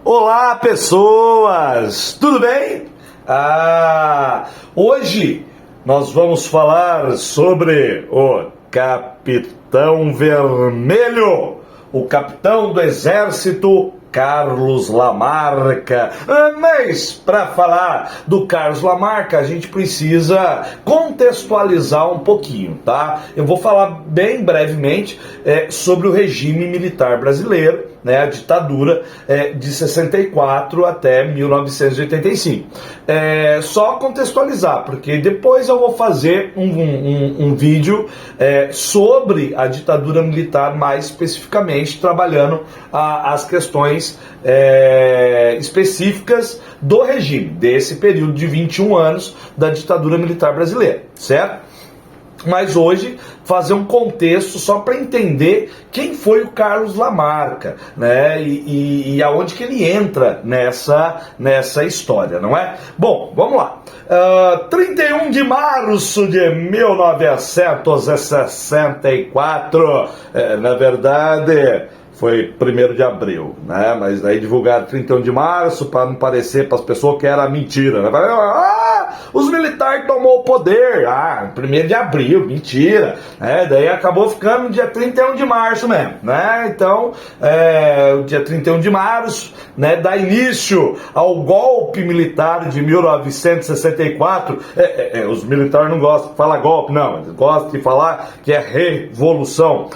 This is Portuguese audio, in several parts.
Olá, pessoas! Tudo bem? Hoje nós vamos falar sobre o Capitão Vermelho, o capitão do exército Carlos Lamarca. Mas para falar do Carlos Lamarca, a gente precisa contextualizar um pouquinho, tá? Eu vou falar bem brevemente sobre o regime militar brasileiro, né, a ditadura de 64 até 1985. Só contextualizar, porque depois eu vou fazer um vídeo sobre a ditadura militar mais especificamente, trabalhando as questões específicas do regime, desse período de 21 anos da ditadura militar brasileira, certo? Mas hoje fazer um contexto só para entender quem foi o Carlos Lamarca, né? E aonde que ele entra nessa história, não é? Bom, vamos lá. 31 de março de 1964, na verdade foi 1º de abril, né? Mas aí divulgaram 31 de março para não parecer para as pessoas que era mentira, né? Os militares tomou o poder, 1º de abril, mentira, né? Daí acabou ficando no dia 31 de março mesmo, né? Então, o dia 31 de março, né, dá início ao golpe militar de 1964. Os militares não gostam de falar golpe, não, eles gostam de falar que é revolução.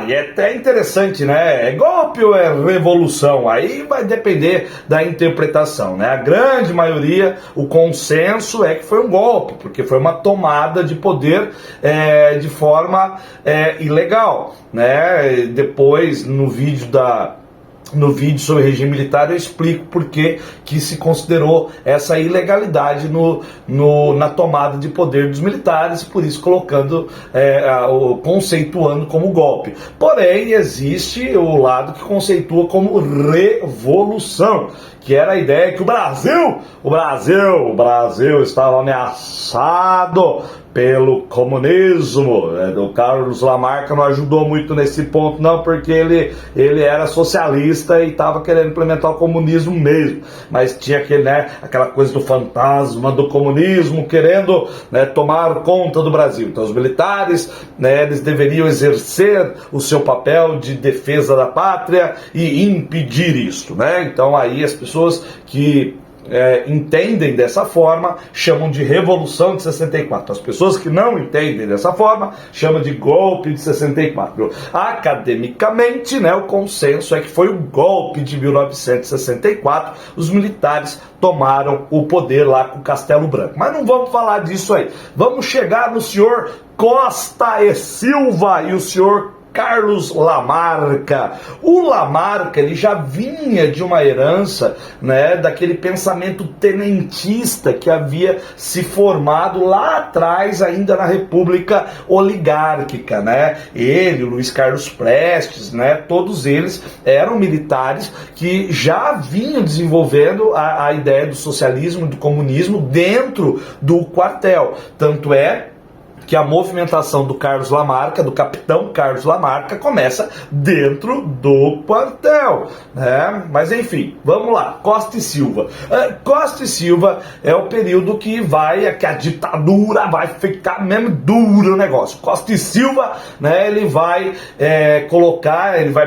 E é até interessante, né? É golpe ou é revolução? Aí vai depender da interpretação, né? A grande maioria, o consenso é que foi um golpe, porque foi uma tomada de poder de forma ilegal, né? Depois, no vídeo sobre o regime militar, eu explico por que se considerou essa ilegalidade na tomada de poder dos militares, por isso conceituando como golpe. Porém, existe o lado que conceitua como revolução, que era a ideia que o Brasil estava ameaçado pelo comunismo. O Carlos Lamarca não ajudou muito nesse ponto, não, porque ele era socialista e estava querendo implementar o comunismo mesmo, mas tinha aquela coisa do fantasma do comunismo querendo, né, tomar conta do Brasil. Então os militares, né, eles deveriam exercer o seu papel de defesa da pátria e impedir isso, né? Então aí as pessoas que entendem dessa forma chamam de Revolução de 64. As pessoas que não entendem dessa forma chamam de golpe de 64. Academicamente, né, o consenso é que foi o golpe de 1964. Os militares tomaram o poder lá com o Castelo Branco. Mas não vamos falar disso aí. Vamos chegar no senhor Costa e Silva e o senhor Carlos Lamarca. O Lamarca, ele já vinha de uma herança, né, daquele pensamento tenentista que havia se formado lá atrás, ainda na República Oligárquica, né? Ele, o Luiz Carlos Prestes, né, todos eles eram militares que já vinham desenvolvendo a ideia do socialismo, do comunismo dentro do quartel. Tanto é que a movimentação do Carlos Lamarca, do capitão Carlos Lamarca, começa dentro do quartel, né? Mas enfim, vamos lá, Costa e Silva. Costa e Silva é o período que a ditadura vai ficar mesmo duro o negócio. Costa e Silva, né, ele vai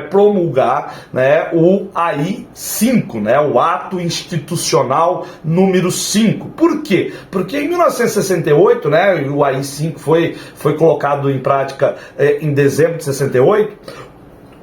promulgar, né, o AI-5, né, o Ato Institucional número 5. Por quê? Porque em 1968, né, o AI-5 foi colocado em prática em dezembro de 68.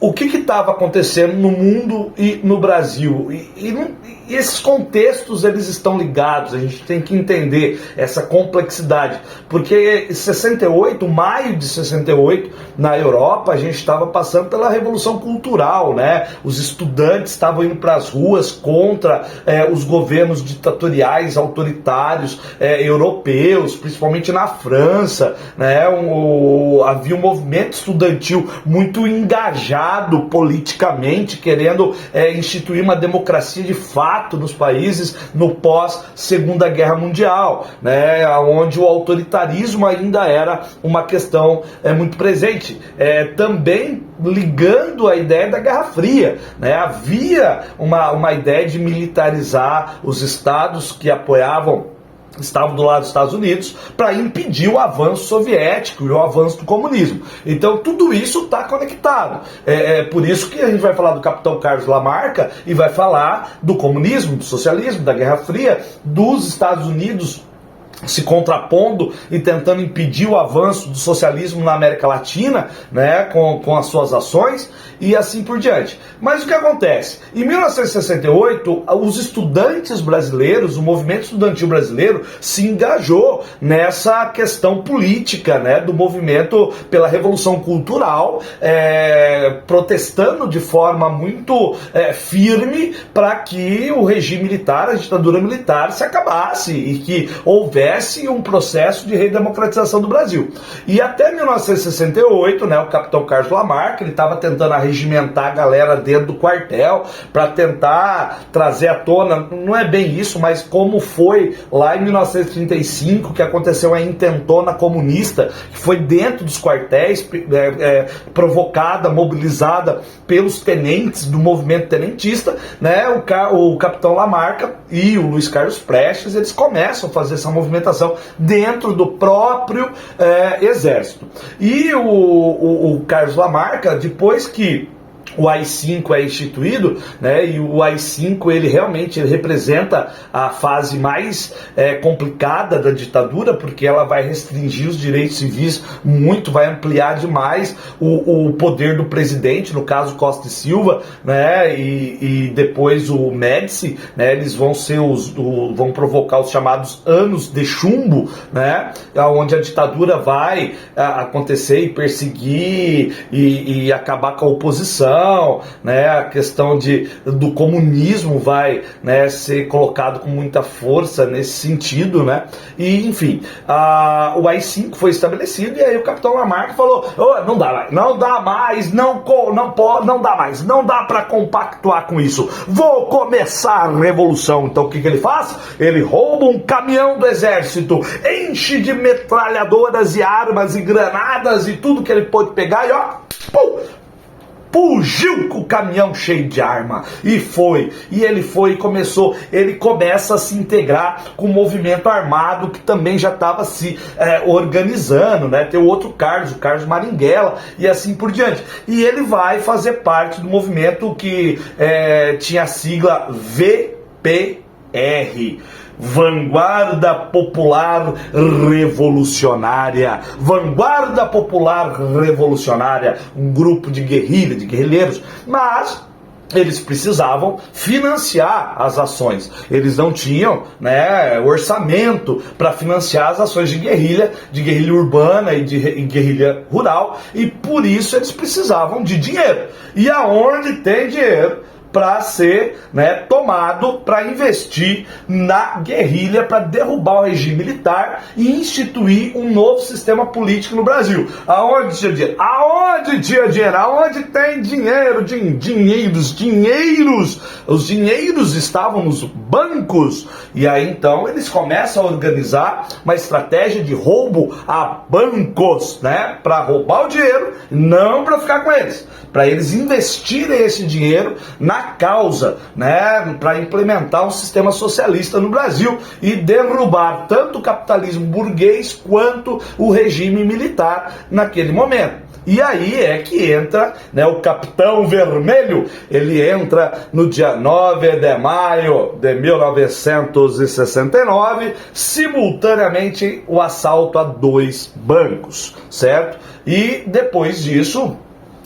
O que estava acontecendo no mundo e no Brasil? E esses contextos, eles estão ligados, a gente tem que entender essa complexidade, porque em 68, maio de 68, na Europa, a gente estava passando pela Revolução Cultural, né? Os estudantes estavam indo para as ruas contra os governos ditatoriais, autoritários, europeus, principalmente na França, né? Havia um movimento estudantil muito engajado politicamente, querendo instituir uma democracia de fato, fato nos países no pós-Segunda Guerra Mundial, né, onde o autoritarismo ainda era uma questão muito presente. Também ligando a ideia da Guerra Fria, né? Havia uma ideia de militarizar os estados que estavam do lado dos Estados Unidos para impedir o avanço soviético e o avanço do comunismo. Então tudo isso está conectado. Por isso que a gente vai falar do capitão Carlos Lamarca e vai falar do comunismo, do socialismo, da Guerra Fria, dos Estados Unidos se contrapondo e tentando impedir o avanço do socialismo na América Latina, né, com as suas ações e assim por diante. Mas o que acontece? Em 1968, os estudantes brasileiros, o movimento estudantil brasileiro se engajou nessa questão política, né, do movimento pela Revolução Cultural, protestando de forma muito firme para que o regime militar, a ditadura militar, se acabasse e que houvesse um processo de redemocratização do Brasil. E até 1968, né, o capitão Carlos Lamarca, ele estava tentando arregimentar a galera dentro do quartel para tentar trazer à tona, não é bem isso, mas como foi lá em 1935 que aconteceu a intentona comunista, que foi dentro dos quartéis, provocada, mobilizada pelos tenentes do movimento tenentista, né, o capitão Lamarca e o Luiz Carlos Prestes, eles começam a fazer essa movimentação dentro do próprio exército. E o Carlos Lamarca, depois que o AI-5 é instituído, né, e o AI-5 ele realmente representa a fase mais complicada da ditadura, porque ela vai restringir os direitos civis muito, vai ampliar demais o poder do presidente, no caso Costa e Silva, né, e depois o Médici, né, eles vão ser vão provocar os chamados anos de chumbo, né, onde a ditadura vai acontecer e perseguir e acabar com a oposição, né, a questão do comunismo vai, né, ser colocado com muita força nesse sentido, né, e enfim, o AI-5 foi estabelecido e aí o capitão Lamarca falou, não dá mais, não dá para compactuar com isso, vou começar a revolução. Então o que ele faz? Ele rouba um caminhão do exército, enche de metralhadoras e armas e granadas e tudo que ele pôde pegar e fugiu com o caminhão cheio de arma. E ele começa a se integrar com o movimento armado que também já estava se organizando, né? Tem o outro Carlos, o Carlos Marighella e assim por diante. E ele vai fazer parte do movimento que tinha a sigla VPR. Vanguarda Popular Revolucionária. Vanguarda Popular Revolucionária, um grupo de guerrilha, de guerrilheiros, mas eles precisavam financiar as ações. Eles não tinham, né, orçamento para financiar as ações de guerrilha urbana e de guerrilha rural, e por isso eles precisavam de dinheiro. E aonde tem dinheiro para ser, né, tomado para investir na guerrilha, para derrubar o regime militar e instituir um novo sistema político no Brasil. Aonde tinha dinheiro? Aonde tinha dinheiro? Aonde tem dinheiro? Dinheiros! Os dinheiros estavam nos bancos. E aí então eles começam a organizar uma estratégia de roubo a bancos, né, para roubar o dinheiro, não para ficar com eles, para eles investirem esse dinheiro na causa, né, para implementar um sistema socialista no Brasil e derrubar tanto o capitalismo burguês quanto o regime militar naquele momento. E aí é que entra, né, o Capitão Vermelho. Ele entra no dia 9 de maio de 1969, simultaneamente o assalto a 2 bancos, certo? E depois disso,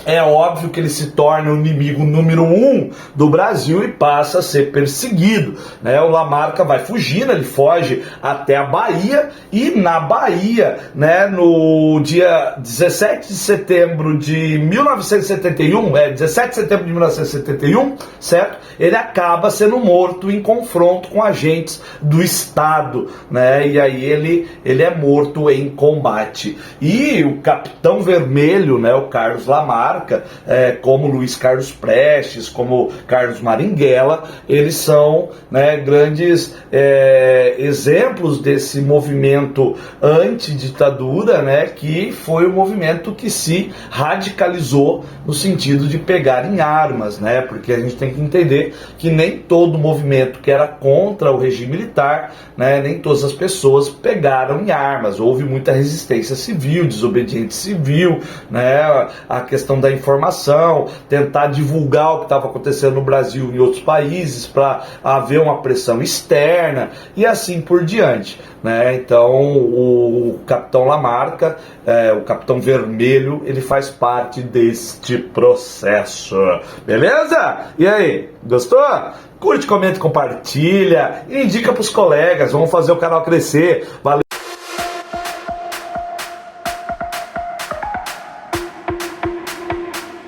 é óbvio que ele se torna o inimigo número 1 do Brasil e passa a ser perseguido, né? O Lamarca vai fugindo, ele foge até a Bahia, e na Bahia, né, no dia 17 de setembro de 1971, 17 de setembro de 1971, certo? Ele acaba sendo morto em confronto com agentes do Estado, né? E aí ele é morto em combate. E o Capitão Vermelho, né, o Carlos Lamarca, Lamarca, como Luiz Carlos Prestes, como Carlos Marighella, eles são, né, grandes exemplos desse movimento antiditadura, né, que foi o movimento que se radicalizou no sentido de pegar em armas, né, porque a gente tem que entender que nem todo movimento que era contra o regime militar, né, nem todas as pessoas pegaram em armas, houve muita resistência civil, desobediente civil, né, a questão da informação, tentar divulgar o que estava acontecendo no Brasil e em outros países para haver uma pressão externa e assim por diante, né? Então o Capitão Lamarca, o Capitão Vermelho, ele faz parte deste processo, beleza? E aí, gostou? Curte, comenta, compartilha, indica pros colegas, vamos fazer o canal crescer. Valeu!